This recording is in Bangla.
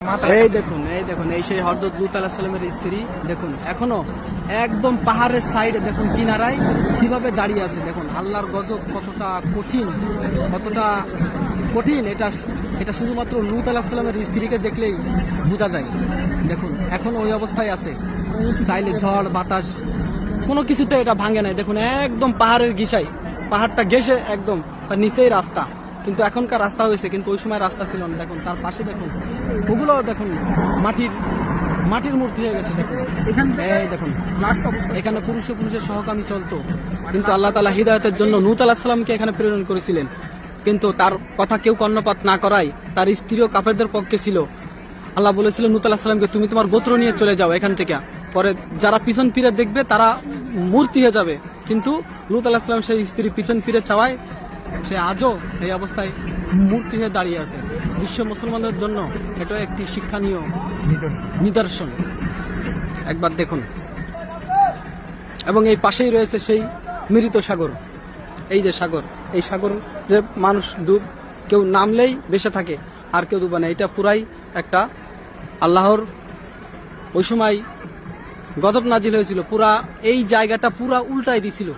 এই দেখুন এই সেই হযরত লূত আলাইহিস সালামের স্ত্রী দেখুন এখনো একদম পাহাড়ের সাইডে দেখুন কিনারায় কিভাবে দাঁড়িয়ে আছে। দেখুন আল্লাহর গজব কতটা কঠিন এটা শুধুমাত্র লূত আলাইহিস সালামের স্ত্রীকে দেখলেই বোঝা যায়। দেখুন এখন ওই অবস্থায় আছে, চাইলে ঝড় বাতাস কোনো কিছুতে এটা ভাঙে নাই। দেখুন একদম পাহাড়ের পাহাড়টা ঘেঁষে একদম নিচেই রাস্তা, কিন্তু এখনকার রাস্তা হয়েছে, কিন্তু ওই সময় রাস্তা ছিল না। দেখুন তার পাশে দেখুন ওগুলো দেখুন মাটির মূর্তি হয়ে গেছে। দেখুন এই দেখুন এখানে পুরুষের সহকামী চলতো, কিন্তু আল্লাহ তাআলা হিদায়াতের জন্য লূত আলাইহিস সালামকে এখানে প্রেরণ করেছিলেন, কিন্তু তার কথা কেউ কর্ণপাত না করায় তার স্ত্রীও কাফেরদের পক্ষে ছিল। আল্লাহ বলেছিলেন লূত আলাইহিস সালামকে, তুমি তোমার গোত্র নিয়ে চলে যাও এখান থেকে, পরে যারা পিছন ফিরে দেখবে তারা মূর্তি হয়ে যাবে। কিন্তু লূত আলাইহিস সালাম সেই স্ত্রী পিছন ফিরে চাওয়ায় সে আজও এই অবস্থায় মূর্তি হয়ে দাঁড়িয়ে আছে। বিশ্ব মুসলমানদের জন্য এটা একটি শিক্ষণীয় নিদর্শন, একবার দেখুন। এবং এই পাশেই রয়েছে সেই মৃত সাগর, এই যে সাগর, এই সাগর যে মানুষ কেউ নামলেই বেঁচে থাকে আর কেউ ডুবে না। এটা পুরাই একটা আল্লাহর ওই সময় গজব নাজিল হয়েছিল, পুরা এই জায়গাটা পুরা উল্টাই দিছিল।